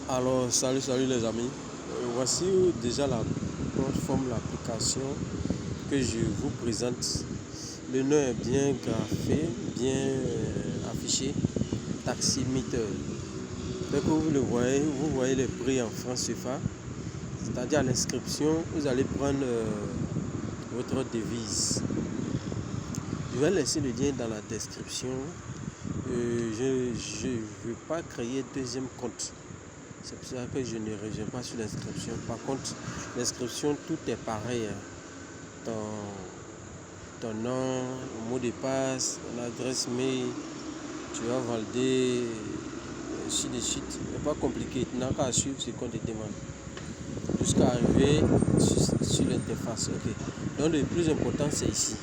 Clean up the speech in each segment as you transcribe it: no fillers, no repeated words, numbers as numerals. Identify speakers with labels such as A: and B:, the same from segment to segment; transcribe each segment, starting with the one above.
A: Alors, salut les amis. Voici déjà la plateforme, l'application que je vous présente. Le nom est bien graphé, bien affiché. Taximeter. Dès que vous le voyez, vous voyez les prix en francs CFA. C'est-à-dire à l'inscription, vous allez prendre votre devise. Je vais laisser le lien dans la description. Je ne veux pas créer deuxième compte. C'est pour ça que je ne reviens pas sur l'inscription. Par contre, l'inscription, tout est pareil. Ton nom, le mot de passe, l'adresse mail, tu vas valider, ainsi de suite. Ce n'est pas compliqué. Tu n'as qu'à suivre ce qu'on te demande. Jusqu'à arriver sur l'interface. Okay. Donc, le plus important, c'est ici.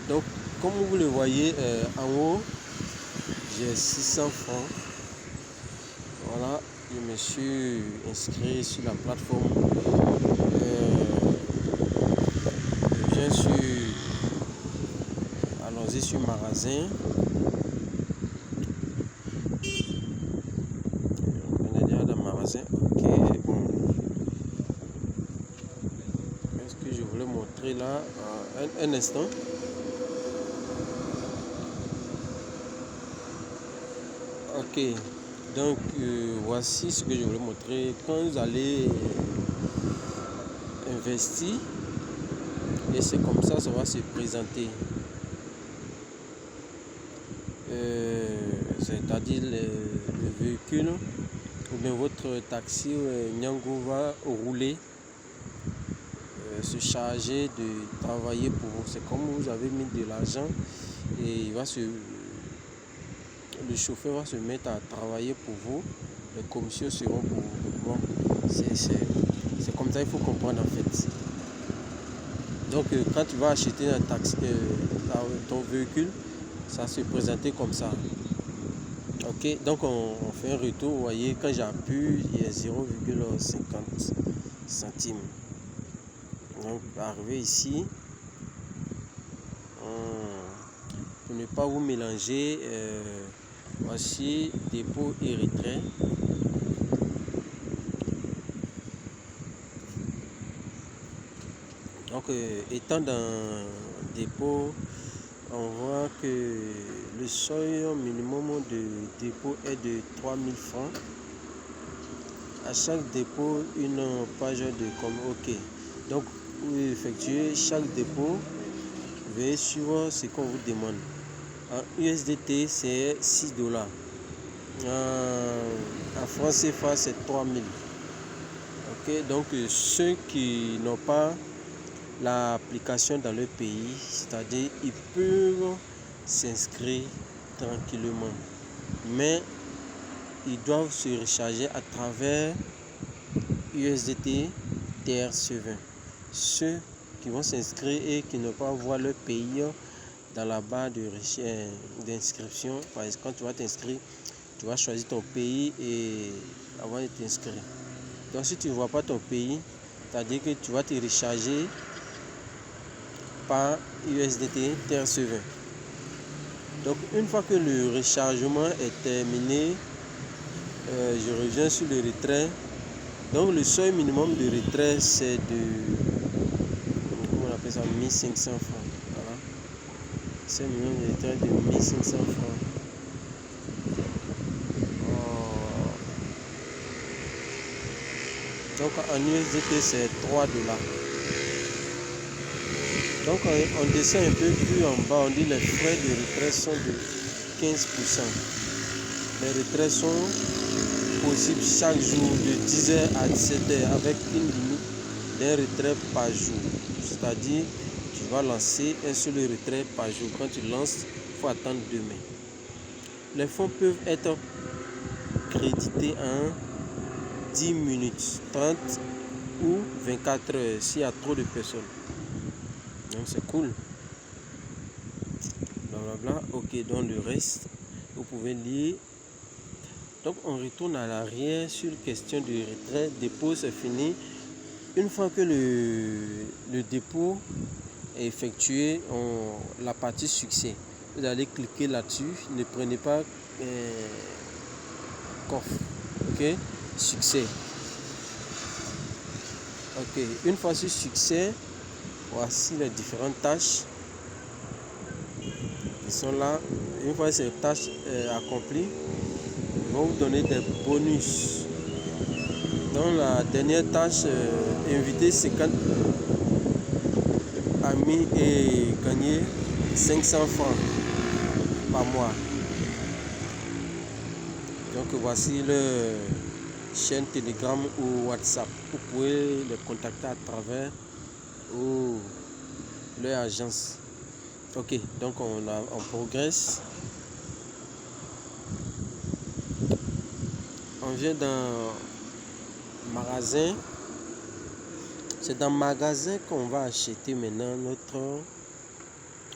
A: Donc, comme vous le voyez en haut, j'ai 600 francs. Voilà, je me suis inscrit sur la plateforme. Je viens sur. Allons-y sur magasin. On est déjà dans le magasin. Ok, bon. Qu'est-ce que je voulais montrer là? Un instant. Ok, donc voici ce que je voulais montrer. Quand vous allez investir, et c'est comme ça va se présenter. C'est-à-dire le véhicule ou bien votre taxi Nyango va rouler, se charger de travailler pour vous. C'est comme vous avez mis de l'argent et le chauffeur va se mettre à travailler pour vous. Les commissions seront pour vous. Bon, c'est comme ça, il faut comprendre en fait. Donc quand tu vas acheter un taxi, ton véhicule, ça se présentait comme ça. Ok, donc on fait un retour. Vous voyez, quand j'appuie, il y a 0,50 centimes. Donc arrivé ici, pour ne pas vous mélanger, voici dépôt et retrait. Donc étant dans dépôt, on voit que le seuil minimum de dépôt est de 3000 francs. À chaque dépôt, une page de comme OK. Donc, pour effectuer chaque dépôt, veuillez suivre ce qu'on vous demande. En USDT, c'est 6 $. En francs CFA, c'est 3000. OK, donc ceux qui n'ont pas l'application dans le pays, c'est-à-dire ils peuvent s'inscrire tranquillement, mais ils doivent se recharger à travers USDT TRC20. Ceux qui vont s'inscrire et qui ne vont pas voir leur pays dans la barre d'inscription, parce que quand tu vas t'inscrire, tu vas choisir ton pays et avant de t'inscrire. Donc si tu ne vois pas ton pays, c'est-à-dire que tu vas te recharger par USDT TRC20. Donc une fois que le rechargement est terminé, je reviens sur le retrait. Donc le seuil minimum de retrait c'est de, comment on appelle ça, 1500 francs. Voilà. C'est minimum de retrait de 1500 francs. Donc en USDT c'est 3 $. Donc on descend un peu plus en bas, on dit les frais de retrait sont de 15%. Les retraits sont possibles chaque jour de 10h à 17h avec une limite d'un retrait par jour. C'est-à-dire tu vas lancer un seul retrait par jour. Quand tu lances, il faut attendre demain. Les fonds peuvent être crédités en 10 minutes, 30 ou 24 heures s'il y a trop de personnes. Donc c'est cool. Blablabla. Ok, donc le reste, vous pouvez lire. Donc on retourne à l'arrière sur question de retrait. Dépôt, c'est fini. Une fois que le dépôt est effectué, la partie succès, vous allez cliquer là-dessus. Ne prenez pas coffre. Ok, succès. Ok, une fois sur succès, voici les différentes tâches qui sont là. Une fois ces tâches accomplies, ils vont vous donner des bonus. Dans la dernière tâche, inviter 50 amis et gagner 500 francs par mois. Donc voici le chaîne Telegram ou WhatsApp. Vous pouvez les contacter à travers ou leur agence. Ok, donc on progresse. On vient dans magasin. C'est dans le magasin qu'on va acheter maintenant notre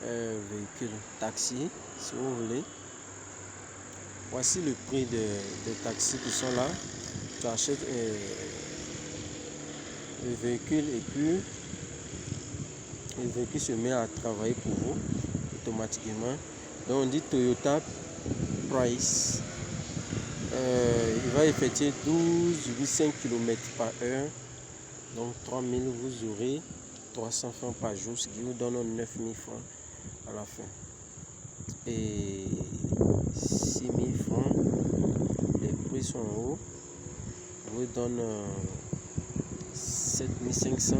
A: véhicule taxi, si vous voulez. Voici le prix des taxis qui sont là. Tu achètes le véhicule et puis le véhicule se met à travailler pour vous automatiquement. Donc on dit Toyota Price. Il va effectuer 12,5 km par heure. Donc 3000, vous aurez 300 francs par jour, ce qui vous donne 9000 francs à la fin. Et 6000 francs, les prix sont hauts, vous donne 7500.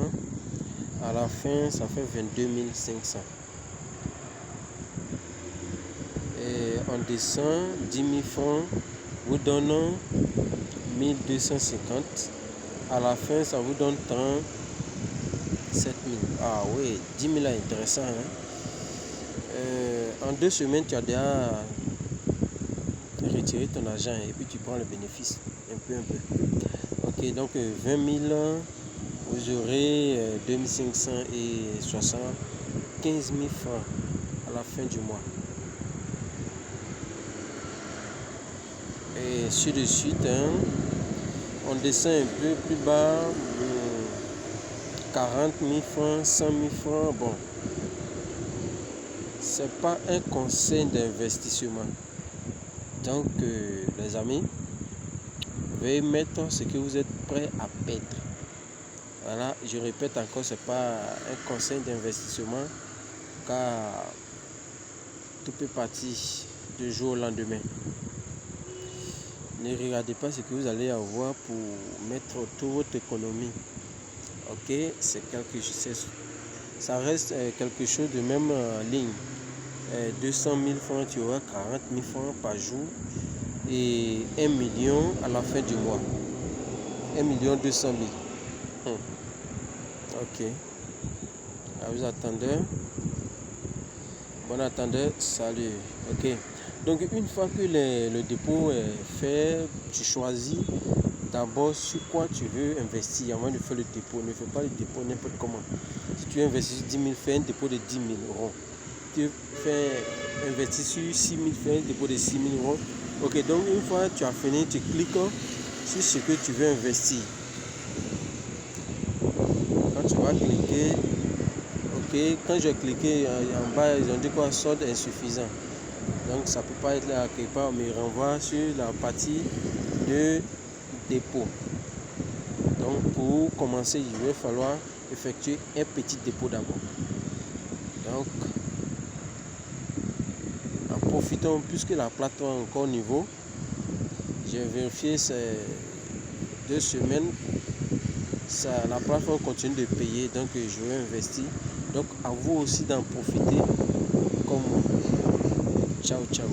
A: À la fin, ça fait 22 500. Et on descend, 10 000 francs, vous donne 1250. À la fin, ça vous donne 37 000. Ah oui, 10 000 est intéressant. Hein? En 2 semaines, tu as déjà retiré ton argent et puis tu prends le bénéfice. Un peu. Ok, donc 20 000, vous aurez 2500 et 75 000 francs à la fin du mois. Et sur de suite, hein, on descend un peu plus bas, 40 000 francs, 100 000 francs. Bon, c'est pas un conseil d'investissement. Donc, les amis, veuillez mettre ce que vous êtes prêt à perdre. Voilà, je répète encore, c'est pas un conseil d'investissement car tout peut partir du jour au lendemain. Ne regardez pas ce que vous allez avoir pour mettre toute votre économie. Ok, c'est quelque chose, ça reste quelque chose de même ligne. 200 000 francs, tu auras 40 000 francs par jour et 1 million à la fin du mois. 1 200 000. Ok. À vous attendez. Bon attendez, salut. Ok. Donc une fois que le dépôt est fait, tu choisis d'abord sur quoi tu veux investir avant de faire le dépôt. Ne fais pas le dépôt n'importe comment. Si tu veux investir sur 10 000, fais un dépôt de 10 000 euros. Si tu fais investir sur 6 000, fais un dépôt de 6 000 euros. Ok, donc une fois que tu as fini, tu cliques sur ce que tu veux investir. Quand tu vas cliquer, ok, quand j'ai cliqué en bas, ils ont dit quoi, solde insuffisant. Donc ça ne peut pas être là quelque part, mais renvoie sur la partie de dépôt. Donc pour commencer, il va falloir effectuer un petit dépôt d'abord. Donc en profitant, puisque la plateforme est encore niveau, j'ai vérifié ces 2 semaines, la plateforme continue de payer, donc je vais investir. Donc à vous aussi d'en profiter comme moi. Ciao, ciao.